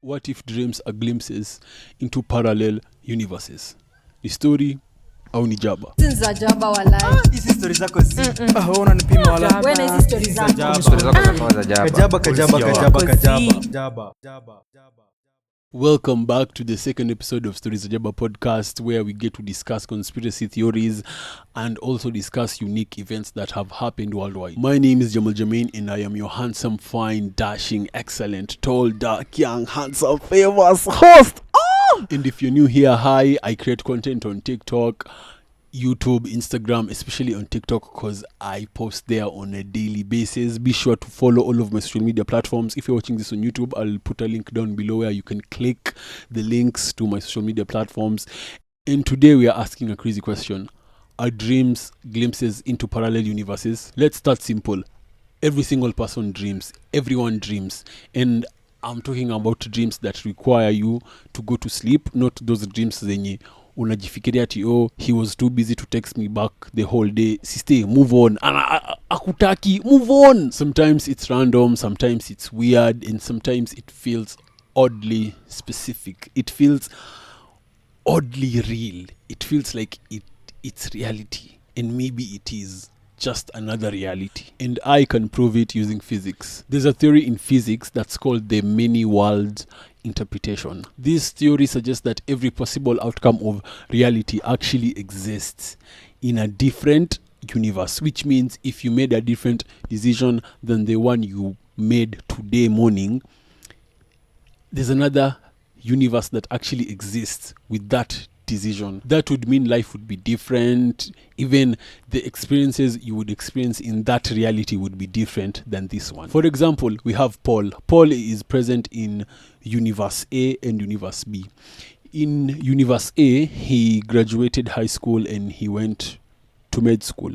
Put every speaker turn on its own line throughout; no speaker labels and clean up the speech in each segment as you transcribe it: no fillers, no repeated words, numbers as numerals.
What if dreams are glimpses into parallel universes? Ni story au ni jaba?
Za jaba walai.
Hizi story zako si. Wewe unanipima wala.
Wewe na hizi story zako.
Stories zako za jaba.
Jaba.
Welcome back to the second episode of Stories Ajaba podcast, where we get to discuss conspiracy theories and also discuss unique events that have happened worldwide. My name is Jamal Jermaine and I am your handsome, fine, dashing, excellent, tall, dark, young, handsome, famous host. And if you're new here, hi, I create content on TikTok, YouTube, Instagram, especially on TikTok because I post there on a daily basis. Be sure to follow all of my social media platforms. If you're watching this on YouTube, I'll put a link down below where you can click the links to my social media platforms. And today we are asking a crazy question. Are dreams glimpses into parallel universes? Let's start simple. Every single person dreams. Everyone dreams. And I'm talking about dreams that require you to go to sleep, not those dreams zenye unajifikiria ati he was too busy to text me back the whole day. Sister, move on. Akutaki, move on. Sometimes it's random, sometimes it's weird, and sometimes it feels oddly specific. It feels oddly real. It feels like it's reality, and maybe it is just another reality. And I can prove it using physics. There's a theory in physics that's called the many worlds interpretation. This theory suggests that every possible outcome of reality actually exists in a different universe, which means if you made a different decision than the one you made today morning, there's another universe that actually exists with that decision. That would mean life would be different. Even the experiences you would experience in that reality would be different than this one. For example, we have Paul. Paul is present in universe A and universe B. In universe A, he graduated high school and he went to med school.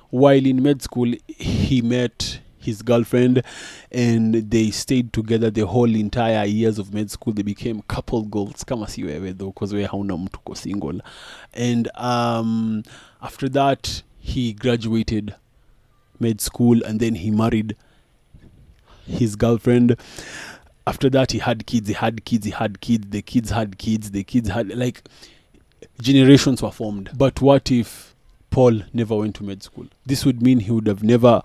While in med school, he met his girlfriend and they stayed together the whole entire years of med school. They became couple goals, kama si wewe though, because we hauna mtu ko single. And after that, he graduated med school and then he married his girlfriend. After that, he had kids. The kids had, like, generations were formed. But what if Paul never went to med school? This would mean he would have never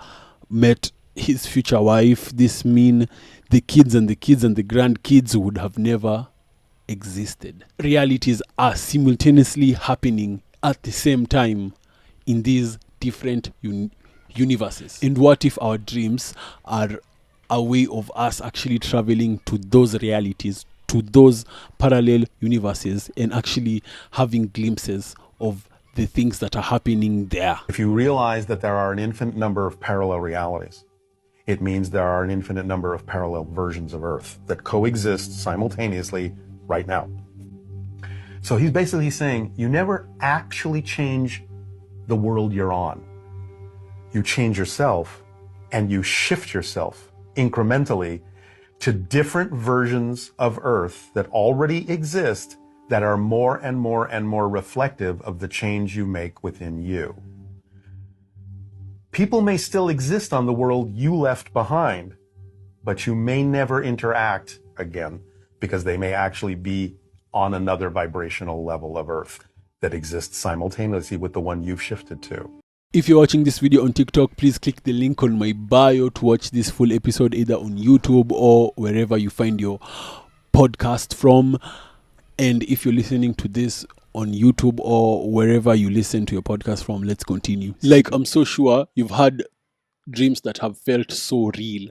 met his future wife. This mean the kids and the grandkids would have never existed. Realities are simultaneously happening at the same time in these different universes. And what if our dreams are a way of us actually traveling to those realities, to those parallel universes, and actually having glimpses of the things that are happening there?
If you realize that there are an infinite number of parallel realities, it means there are an infinite number of parallel versions of Earth that coexist simultaneously right now. So he's basically saying you never actually change the world you're on. You change yourself and you shift yourself incrementally to different versions of Earth that already exist that are more and more and more reflective of the change you make within you. People may still exist on the world you left behind, but you may never interact again because they may actually be on another vibrational level of Earth that exists simultaneously with the one you've shifted to.
If you're watching this video on TikTok, please click the link on my bio to watch this full episode either on YouTube or wherever you find your podcast from. And if you're listening to this on YouTube or wherever you listen to your podcast from, let's continue. Like, I'm so sure you've had dreams that have felt so real.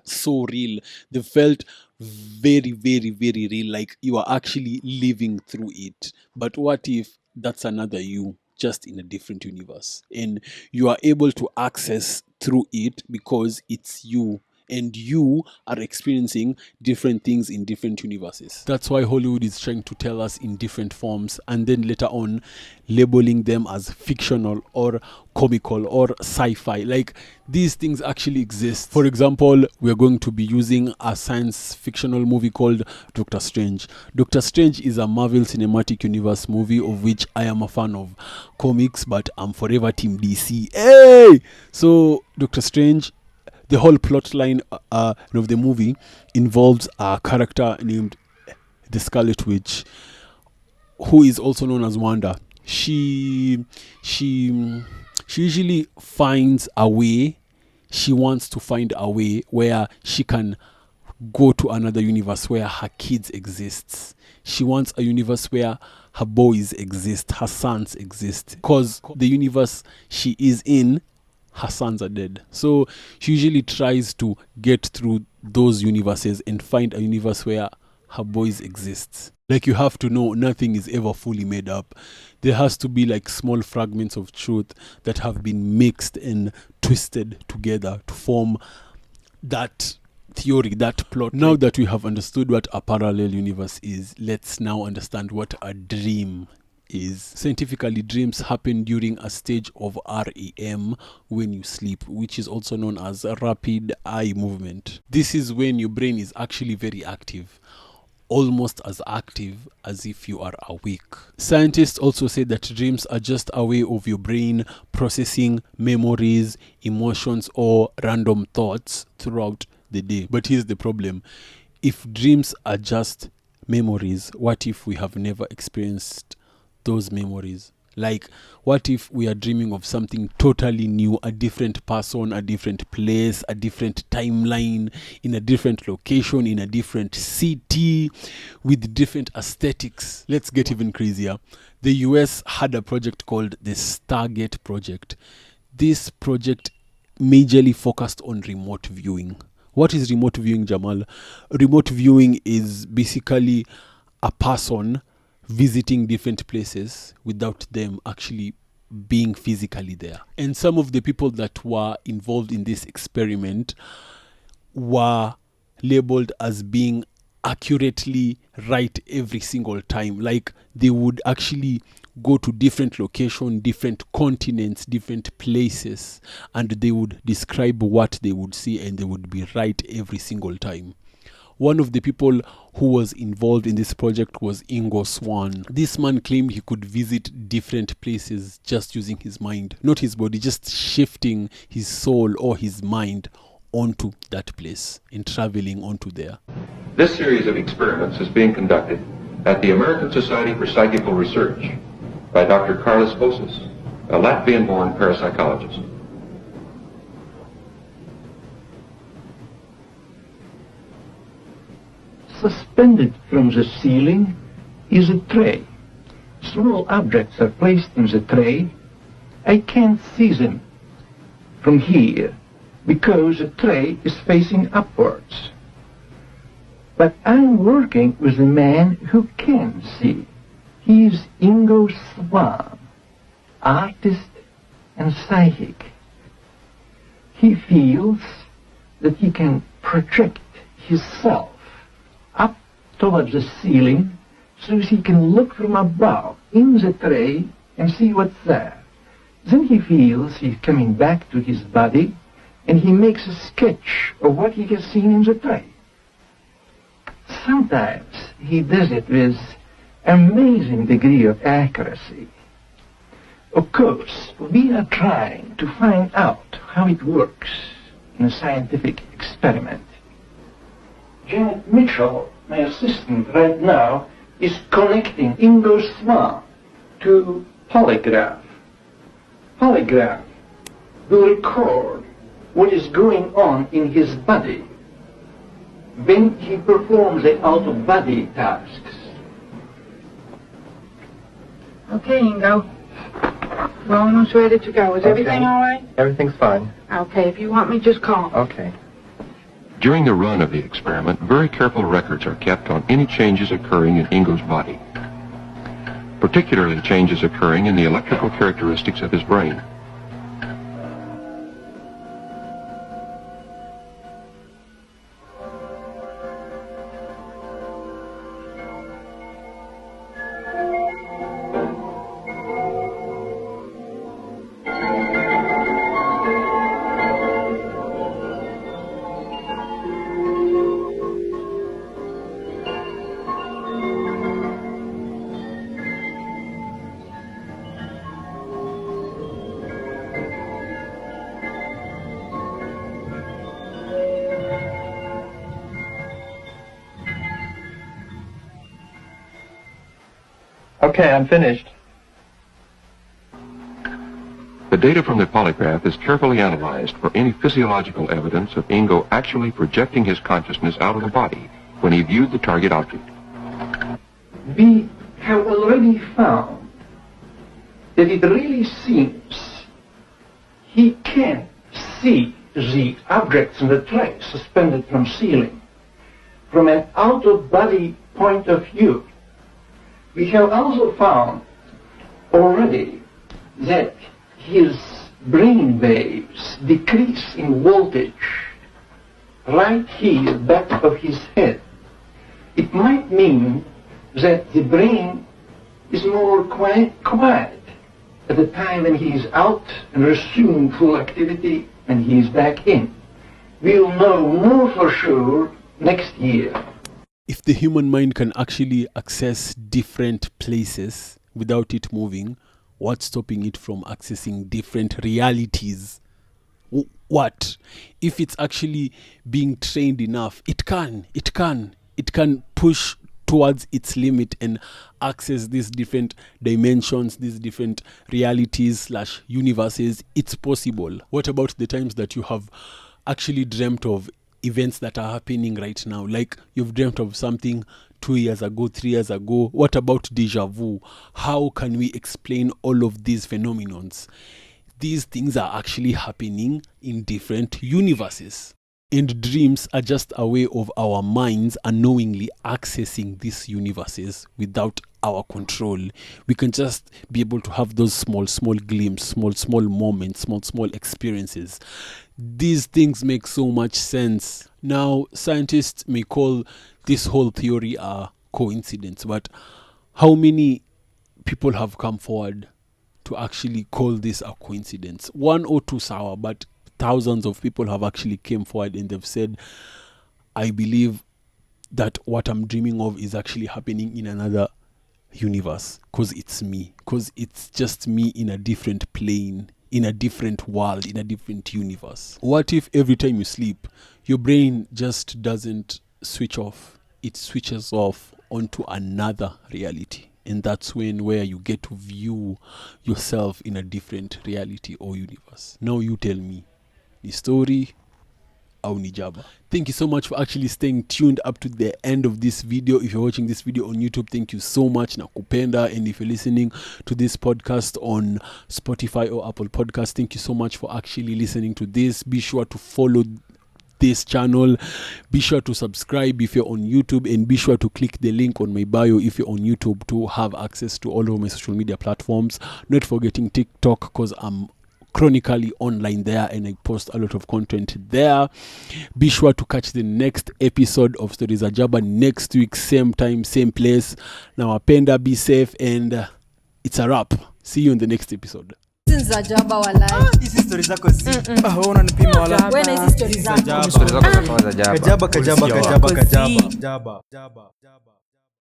They felt very, very, very real, like you are actually living through it. But what if that's another you, just in a different universe, and you are able to access through it because it's you, and you are experiencing different things in different universes? That's why Hollywood is trying to tell us in different forms and then later on labeling them as fictional or comical or sci-fi. Like, these things actually exist. For example, we're going to be using a science fictional movie called Doctor Strange. Doctor Strange is a Marvel Cinematic Universe movie of which I am a fan of comics, but I'm forever Team DC. Hey! So Doctor Strange, the whole plot line of the movie involves a character named the Scarlet Witch, who is also known as Wanda, she usually finds a way. She wants to find a way where she can go to another universe where her kids exist. She wants a universe where her boys exist, her sons exist. Because the universe she is in, her sons are dead. So she usually tries to get through those universes and find a universe where her boys exist. Like, you have to know, nothing is ever fully made up. There has to be like small fragments of truth that have been mixed and twisted together to form that theory, that plot. Now that we have understood what a parallel universe is, let's now understand what a dream is. Scientifically, dreams happen during a stage of REM when you sleep, which is also known as rapid eye movement. This is when your brain is actually very active, almost as active as if you are awake. Scientists also say that dreams are just a way of your brain processing memories, emotions, or random thoughts throughout the day. But here's the problem. If dreams are just memories, what if we have never experienced those memories? Like, what if we are dreaming of something totally new, a different person, a different place, a different timeline, in a different location, in a different city, with different aesthetics? Let's get even crazier. The US had a project called the Stargate Project. This project majorly focused on remote viewing. What is remote viewing, Jamal? Remote viewing is basically a person visiting different places without them actually being physically there. And some of the people that were involved in this experiment were labeled as being accurately right every single time. Like, they would actually go to different locations, different continents, different places, and they would describe what they would see, and they would be right every single time. One of the people who was involved in this project was Ingo Swann. This man claimed he could visit different places just using his mind, not his body, just shifting his soul or his mind onto that place and traveling onto there.
This series of experiments is being conducted at the American Society for Psychical Research by Dr. Carlos Bosis, a Latvian-born parapsychologist.
Suspended from the ceiling is a tray. Small objects are placed in the tray. I can't see them from here because the tray is facing upwards. But I'm working with a man who can see. He's Ingo Swann, artist and psychic. He feels that he can project himself up towards the ceiling so he can look from above in the tray and see what's there. Then he feels he's coming back to his body and he makes a sketch of what he has seen in the tray. Sometimes he does it with amazing degree of accuracy. Of course, we are trying to find out how it works in a scientific experiment. Janet Mitchell, my assistant right now, is connecting Ingo Swann to polygraph. Polygraph will record what is going on in his body when he performs the out-of-body tasks.
Okay, Ingo. We're almost ready to go. Is everything all right?
Everything's fine.
Okay, if you want me, just call.
Okay.
During the run of the experiment, very careful records are kept on any changes occurring in Ingo's body, particularly changes occurring in the electrical characteristics of his brain.
Okay, I'm finished.
The data from the polygraph is carefully analyzed for any physiological evidence of Ingo actually projecting his consciousness out of the body when he viewed the target object.
We have already found that it really seems he can't see the objects in the tray suspended from ceiling from an out-of-body point of view. We have also found already that his brain waves decrease in voltage right here back of his head. It might mean that the brain is more quiet at the time when he is out and resume full activity and he is back in. We'll know more for sure next year.
If the human mind can actually access different places without it moving, what's stopping it from accessing different realities? What? If it's actually being trained enough, it can push towards its limit and access these different dimensions, these different realities / universes. It's possible. What about the times that you have actually dreamt of events that are happening right now? Like you've dreamt of something 2 years ago, 3 years ago. What about deja vu? How can we explain all of these phenomenons? These things are actually happening in different universes. And dreams are just a way of our minds unknowingly accessing these universes without our control. We can just be able to have those small glimpses, small moments, small experiences. These things make so much sense. Now, scientists may call this whole theory a coincidence, but how many people have come forward to actually call this a coincidence? 1 or 2 sour, but thousands of people have actually came forward and they've said, I believe that what I'm dreaming of is actually happening in another universe, because it's me, because it's just me in a different plane, in a different world, in a different universe. What if every time you sleep, your brain just doesn't switch off? It switches off onto another reality. And that's where you get to view yourself in a different reality or universe. Now you tell me, ni story au ni jaba? Thank you so much for actually staying tuned up to the end of this video. If you're watching this video on YouTube, thank you so much, nakupenda. And if you're listening to this podcast on Spotify or Apple Podcast, thank you so much for actually listening to this. Be sure to follow this channel, be sure to subscribe if you're on YouTube, and be sure to click the link on my bio if you're on YouTube to have access to all of my social media platforms. Not forgetting TikTok, because I'm chronically online there and I post a lot of content there. Be sure to catch the next episode of Stories Ajaba next week, same time, same place. Now apenda, be safe, and it's a wrap. See you in the next episode.
Za jaba walai.
Hizi story zako si. Wewe unanipima wala.
Wewe na hizi stories zako.
Kajaba. Kajaba.